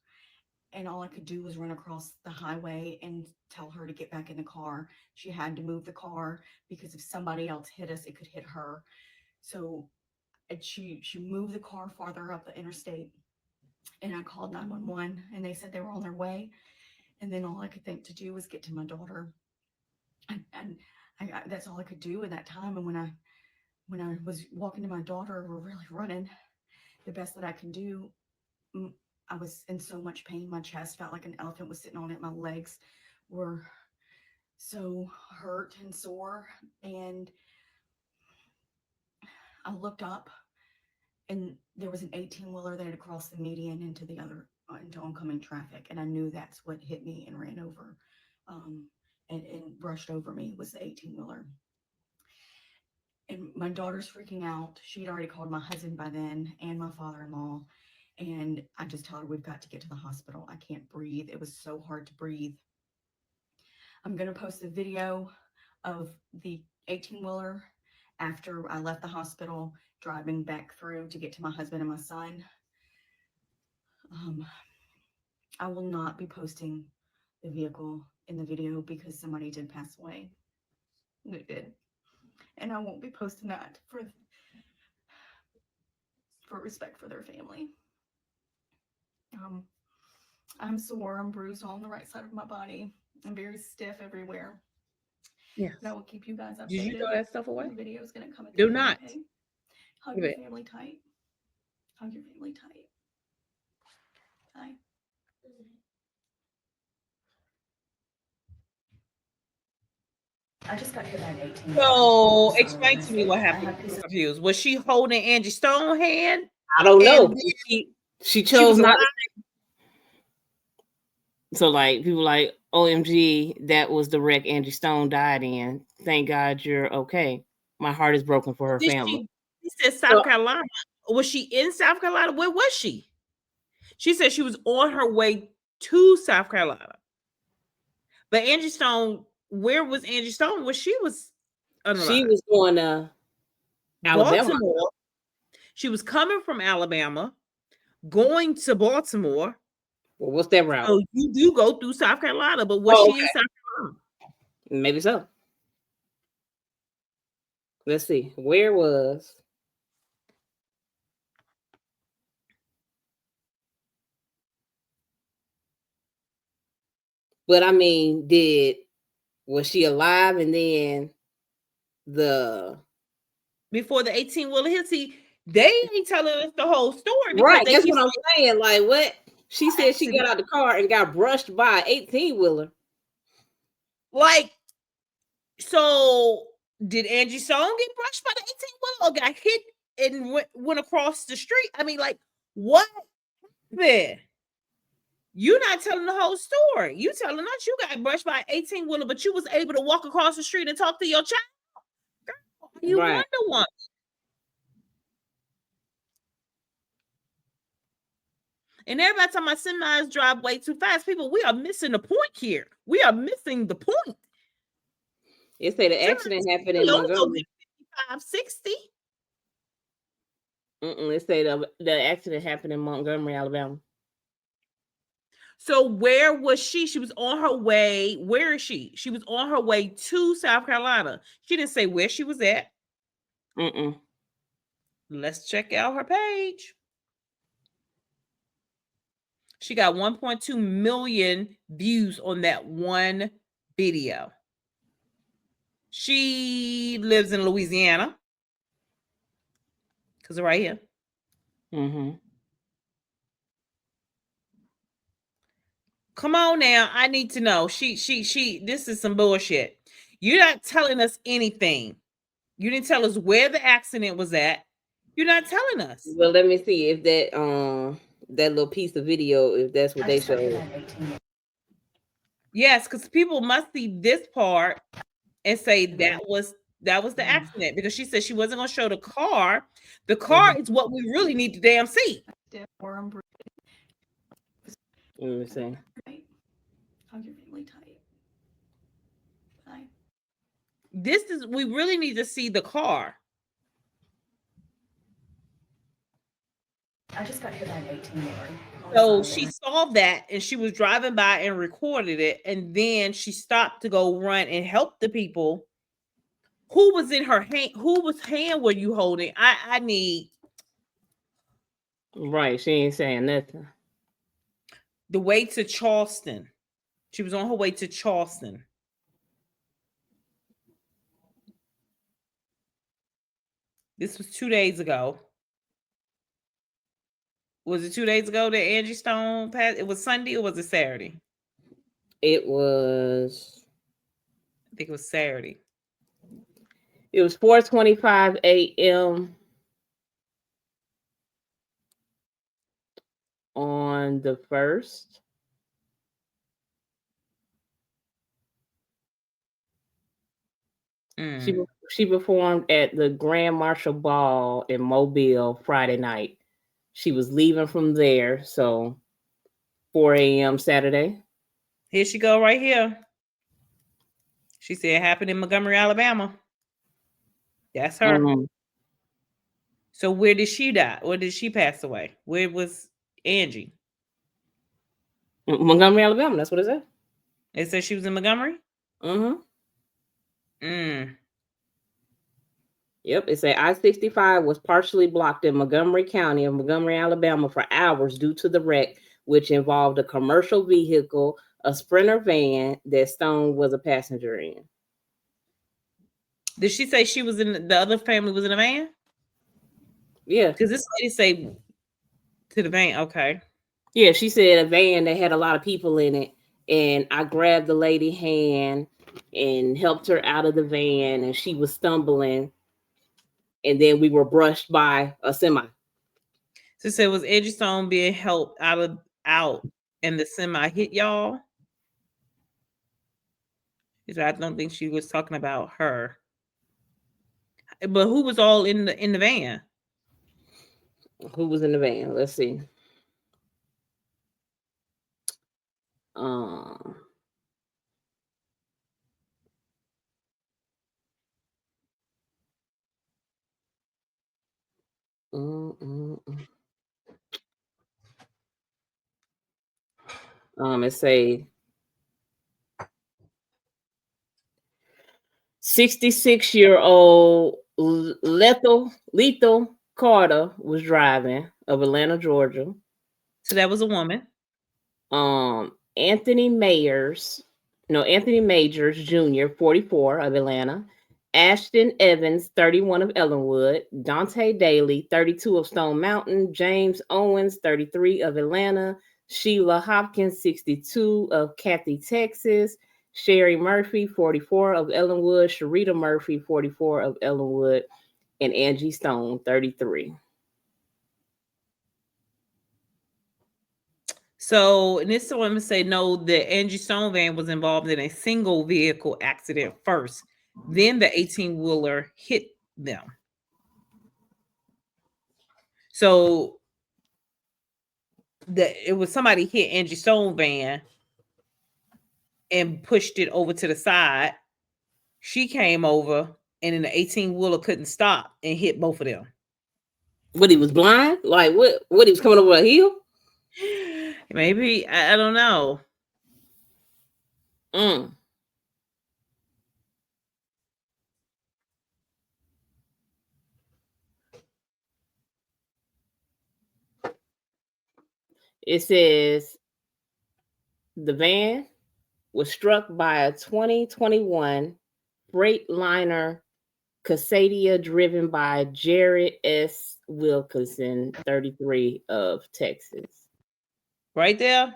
and all I could do was run across the highway and tell her to get back in the car. She had to move the car because if somebody else hit us, it could hit her. So she moved the car farther up the interstate, and I called 911, and they said they were on their way, and then all I could think to do was get to my daughter. And that's all I could do in that time. And when I was walking to my daughter, we're really running the best that I can do. I was in so much pain. My chest felt like an elephant was sitting on it. My legs were so hurt and sore. And I looked up, and there was an 18-wheeler that had crossed the median into oncoming traffic. And I knew that's what hit me and ran over. And brushed over me was the 18-wheeler. And my daughter's freaking out. She'd already called my husband by then and my father-in-law. And I just told her, we've got to get to the hospital. I can't breathe. It was so hard to breathe. I'm going to post a video of the 18-wheeler after I left the hospital, driving back through to get to my husband and my son. I will not be posting the vehicle in the video because somebody did pass away. They did. And I won't be posting that for respect for their family. I'm sore, I'm bruised all on the right side of my body. I'm very stiff everywhere. Yes. But I will keep you guys updated. Did you throw that stuff away? The video is going to come at the Do end, not. okay? Hug your family tight. Hug your family tight. Bye. I just got hit by an 18. So explain to me what happened. I'm confused. Was she holding Angie Stone's hand? I don't know. She chose not to. So like people like, OMG, that was the wreck Angie Stone died in. Thank God you're okay. My heart is broken for her family. She said South Carolina. Was she in South Carolina? Where was she? She said she was on her way to South Carolina. But Angie Stone, where was Angie Stone? Well, she was unalive. She was going to Alabama. Baltimore. She was coming from Alabama, going to Baltimore. Well, what's that route? So you do go through South Carolina, but was she in South Carolina? Maybe so. Let's see. Where was... But I mean, was she alive and then before the 18-wheeler hit? See, they ain't telling us the whole story. Right, that's what I'm saying. Like, what? She said she got out the car and got brushed by an 18-wheeler. Like, so did Angie Stone get brushed by the 18-wheeler or got hit and went across the street? I mean, like, what happened? You're not telling the whole story. You telling us you got brushed by an 18-wheeler, but you was able to walk across the street and talk to your child. Girl, you Wonder Woman. And everybody talking about semis drive way too fast. People, we are missing the point here. We are missing the point. It say the accident happened in Montgomery. 55, 60. It say the accident happened in Montgomery, Alabama. So where was she? She was on her way. Where is she? She was on her way to South Carolina. She didn't say where she was at. Let's check out her page. She got 1.2 million views on that one video. She lives in Louisiana. Because right here. Come on now. I need to know. This is some bullshit. You're not telling us anything. You didn't tell us where the accident was at. You're not telling us. Well, let me see if that little piece of video, if that's what they showed. Yes, because people must see this part and say that was the accident, because she said she wasn't going to show the car. The car is what we really need to damn see. Let me see. Hug your family tight. Bye. We really need to see the car. I just got hit by an 18-wheeler. So she saw that and she was driving by and recorded it. And then she stopped to go run and help the people. Who was in her hand? Whose hand were you holding? I need. Right. She ain't saying nothing. The way to Charleston. She was on her way to Charleston. This was 2 days ago. Was it 2 days ago that Angie Stone passed? It was Sunday or was it Saturday? It was. I think it was Saturday. It was 4:25 a.m. on the 1st. She performed at the Grand Marshal Ball in Mobile Friday night. She was leaving from there, so 4 a.m. Saturday. Here she go right here. She said it happened in Montgomery, Alabama. That's her. So where did she die? Where did she pass away? Where was Angie? Montgomery, Alabama. That's what it said. It said she was in Montgomery? Mm-hmm. Yep, it said I-65 was partially blocked in Montgomery County of Montgomery, Alabama for hours due to the wreck, which involved a commercial vehicle, a Sprinter van that Stone was a passenger in. Did she say she was in the other family was in a van? Yeah. Because this lady say to the van, okay. Yeah, she said a van that had a lot of people in it. And I grabbed the lady's hand and helped her out of the van, and she was stumbling. And then we were brushed by a semi. So it said, was Angie Stone being helped out and the semi hit y'all? She said, I don't think she was talking about her. But who was all in the van? Who was in the van? Let's see. It say 66-year-old Lethal Carter was driving of Atlanta, Georgia. So that was a woman. Anthony Majors Jr., 44 of Atlanta. Ashton Evans, 31 of Ellenwood. Dante Daly, 32 of Stone Mountain. James Owens, 33 of Atlanta. Sheila Hopkins, 62 of Cathy, Texas. Sherry Murphy, 44 of Ellenwood. Sharita Murphy, 44 of Ellenwood. And Angie Stone, 33. So, and this woman say no, the Angie Stone van was involved in a single vehicle accident first. Then the 18-wheeler hit them. So it was somebody hit Angie Stone van and pushed it over to the side. She came over, and then the 18-wheeler couldn't stop and hit both of them. What, he was blind? Like what he was coming over a hill? Maybe, I don't know. It says the van was struck by a 2021 Freightliner Cascadia driven by Jared S. Wilkinson, 33 of Texas. Right there?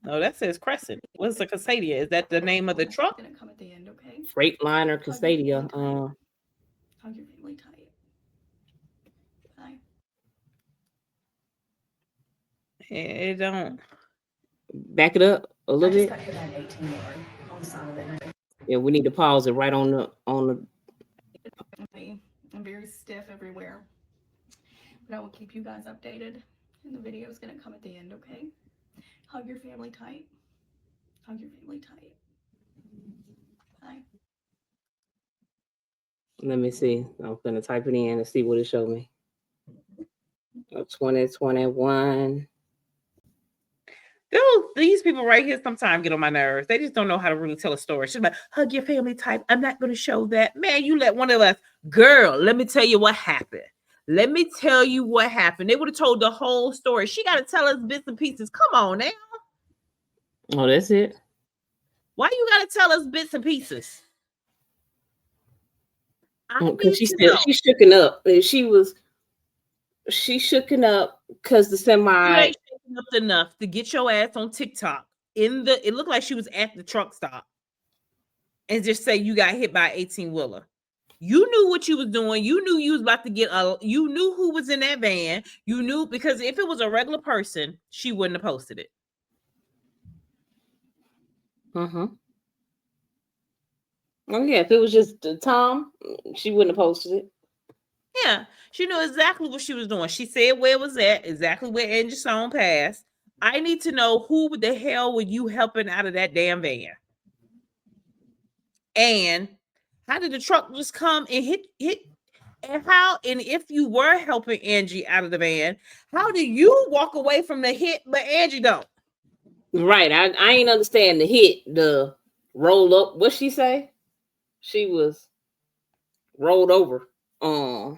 No, that says Crescent. What's a Cascadia? Is that the name of the truck? Gonna come at the end, okay? Freightliner Cascadia. Hug your family tight. Bye. It don't. Back it up a little bit. Got hit by an 18-wheeler on the side of it. Yeah, we need to pause it right on the. I'm very stiff everywhere, but I will keep you guys updated, and the video is gonna come at the end, okay? Hug your family tight. Hug your family tight. Bye. Let me see. I'm gonna type it in and see what it showed me. 2021. These people right here sometimes get on my nerves. They just don't know how to really tell a story. She's like, hug your family type. I'm not going to show that. Man, you let one of us, girl, let me tell you what happened. Let me tell you what happened. They would have told the whole story. She got to tell us bits and pieces. Come on now. Oh, that's it. Why you got to tell us bits and pieces? Because she's shooken up. She's shooken up because the semi. You ain't shaking up enough to get your ass on TikTok. It looked like she was at the truck stop and just say you got hit by an 18-wheeler. You knew what you was doing. You knew you was about to you knew who was in that van. You knew, because if it was a regular person, she wouldn't have posted it. Oh yeah, if it was just Tom, she wouldn't have posted it. Yeah, she knew exactly what she was doing. She said where it was at, exactly where Angie Stone passed. I need to know who the hell were you helping out of that damn van? And how did the truck just come and hit? And how, and if you were helping Angie out of the van, how do you walk away from the hit, but Angie don't? Right. I ain't understand the hit, the roll up. What she say? She was rolled over. So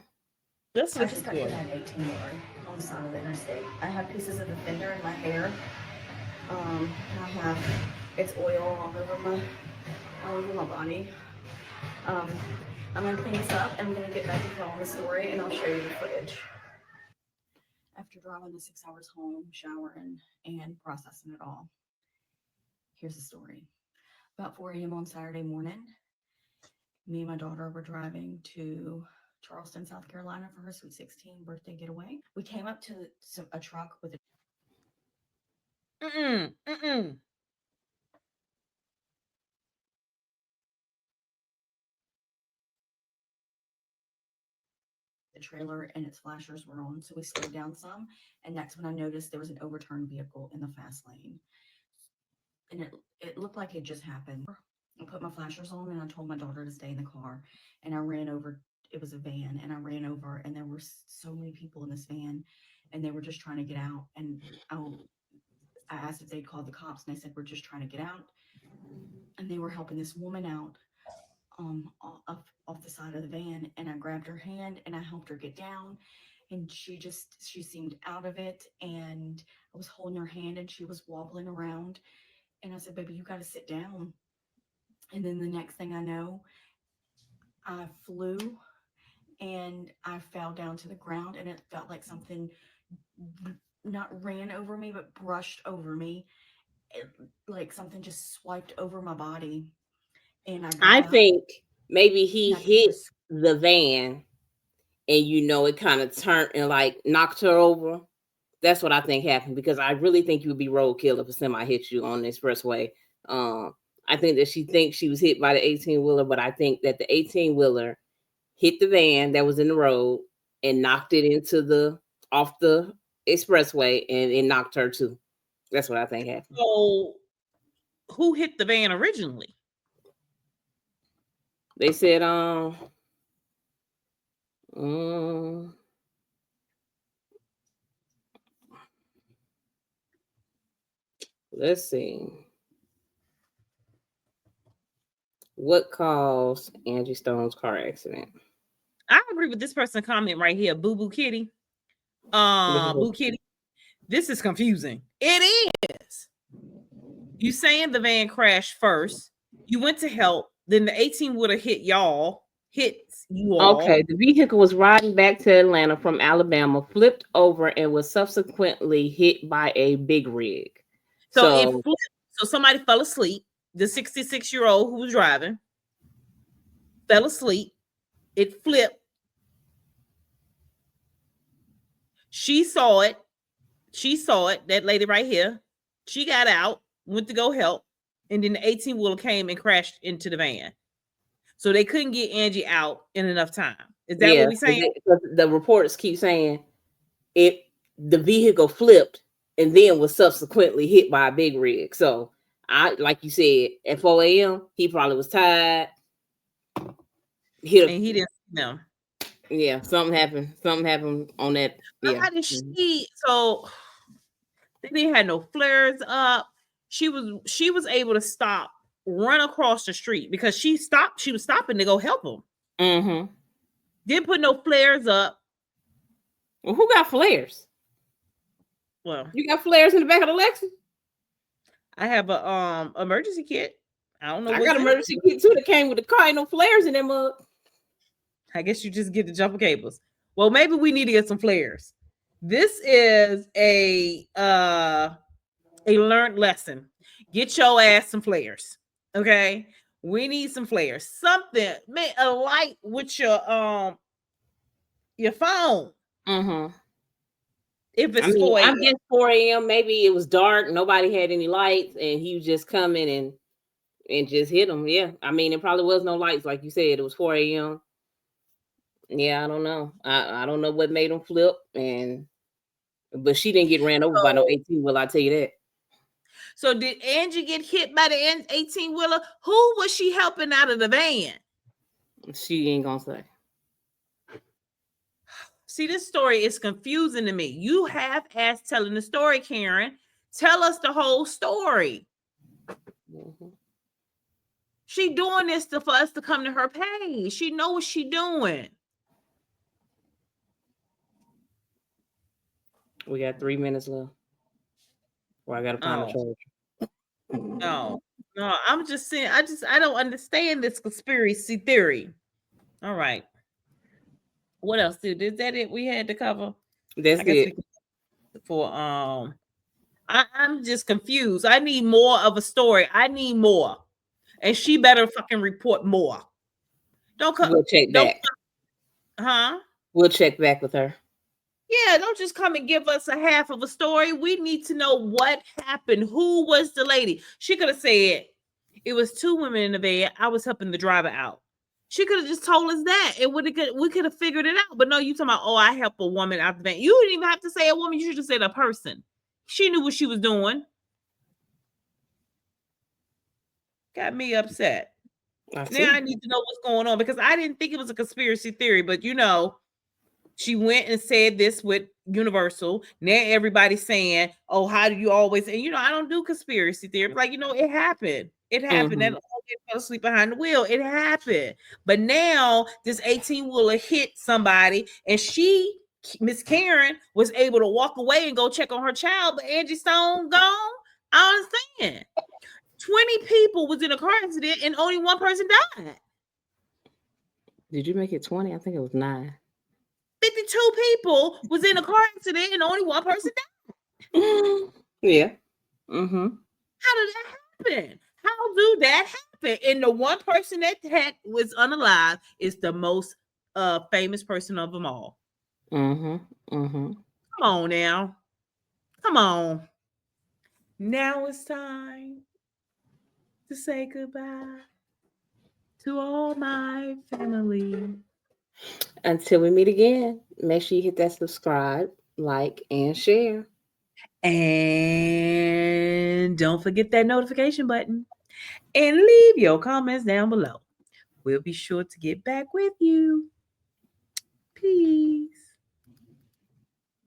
I just got hit by an 18-wheeler on the side of the interstate. I have pieces of the fender in my hair. I have it's oil all over my body. I'm gonna clean this up and I'm gonna get back to telling the story and I'll show you the footage. After driving the 6 hours home, showering, and processing it all, here's the story. About 4 a.m. on Saturday morning, me and my daughter were driving to Charleston, South Carolina for her Sweet 16 birthday getaway. We came up to a truck with a the trailer and its flashers were on, so we slowed down some. And that's when I noticed there was an overturned vehicle in the fast lane. And it looked like it just happened. I put my flashers on and I told my daughter to stay in the car. And I ran over, it was a van, and I ran over and there were so many people in this van and they were just trying to get out. And I asked if they'd called the cops and they said, we're just trying to get out. And they were helping this woman out off the side of the van, and I grabbed her hand and I helped her get down, and she seemed out of it, and I was holding her hand and she was wobbling around, and I said, baby, you got to sit down. And then the next thing I know, I flew and I fell down to the ground, and it felt like something not ran over me but brushed over me, like something just swiped over my body. And I think maybe he hit the van and it kind of turned and like knocked her over. That's what I think happened, because I really think you would be roadkill if a semi hit you on the expressway. I think that she thinks she was hit by the 18-wheeler, but I think that the 18-wheeler hit the van that was in the road and knocked it off the expressway, and it knocked her too. That's what I think happened. So who hit the van originally? They said, let's see. What caused Angie Stone's car accident? I agree with this person comment right here. Boo Boo Kitty. Boo Kitty. This is confusing. It is. You saying the van crashed first. You went to help. Then the 18-wheeler hit you all. Okay, the vehicle was riding back to Atlanta from Alabama, flipped over, and was subsequently hit by a big rig. So it flipped. So somebody fell asleep. The 66-year-old who was driving fell asleep. It flipped. She saw it. That lady right here. She got out, went to go help, and then the 18-wheeler came and crashed into the van. So they couldn't get Angie out in enough time. Is that what we're saying? The reports keep saying the vehicle flipped and then was subsequently hit by a big rig. So like you said, at 4 a.m., he probably was tired. And he didn't see them. Yeah, something happened. Something happened on that. Yeah. How did she? So they didn't have no flares up. She was able to stop, run across the street because she stopped. She was stopping to go help him. Mm-hmm. Didn't put no flares up. Well, who got flares? Well, you got flares in the back of the Lexus? I have a emergency kit. I don't know. I got an emergency kit too that came with the car. Ain't no flares in that mug. I guess you just get the jumper cables. Well, maybe we need to get some flares. This is a learned lesson. Get your ass some flares. Okay. We need some flares. Something, man, a light with your phone. Mm-hmm. If it's 4 a.m. I guess 4 a.m. maybe it was dark, nobody had any lights, and he was just coming and just hit him. Yeah. I mean, it probably was no lights, like you said. It was 4 a.m. Yeah, I don't know. I don't know what made him flip, but she didn't get ran over by no 18-wheeler, I'll tell you that. So did Angie get hit by the 18-wheeler? Who was she helping out of the van? She ain't gonna say. See, this story is confusing to me. You have asked telling the story, Karen. Tell us the whole story. Mm-hmm. She doing this for us to come to her page. She know what she doing. We got 3 minutes left. Or I gotta find a charger. No, I'm just saying, I don't understand this conspiracy theory. All right. What else, dude? Is that it we had to cover? That's it. I'm just confused. I need more of a story. I need more. And she better fucking report more. Don't come. We'll check back. Huh? We'll check back with her. Yeah, don't just come and give us a half of a story. We need to know what happened. Who was the lady? She could have said it was 2 women in the bed. I was helping the driver out. She could have just told us that. We could have figured it out. But no, you talking about, oh, I help a woman out the van. You didn't even have to say a woman. You should have said a person. She knew what she was doing. Got me upset. Now I need to know what's going on because I didn't think it was a conspiracy theory, but she went and said this with Universal. Now everybody's saying, oh, how do you always, and I don't do conspiracy theory. Like, it happened. It happened. That fell asleep behind the wheel. It happened. But now this 18-wheeler hit somebody, and Miss Karen, was able to walk away and go check on her child, but Angie Stone gone. I understand. 20 people was in a car accident and only 1 person died. Did you make it 20? I think it was 9. 52 people was in a car accident and only 1 person died. Yeah. Mm-hmm. How did that happen? How do that happen? And the 1 person that was unalive is the most famous person of them all. Mm-hmm. Mm-hmm. Come on now. Come on. Now it's time to say goodbye to all my family. Until we meet again, make sure you hit that subscribe, like, and share. And don't forget that notification button. And leave your comments down below. We'll be sure to get back with you. Peace.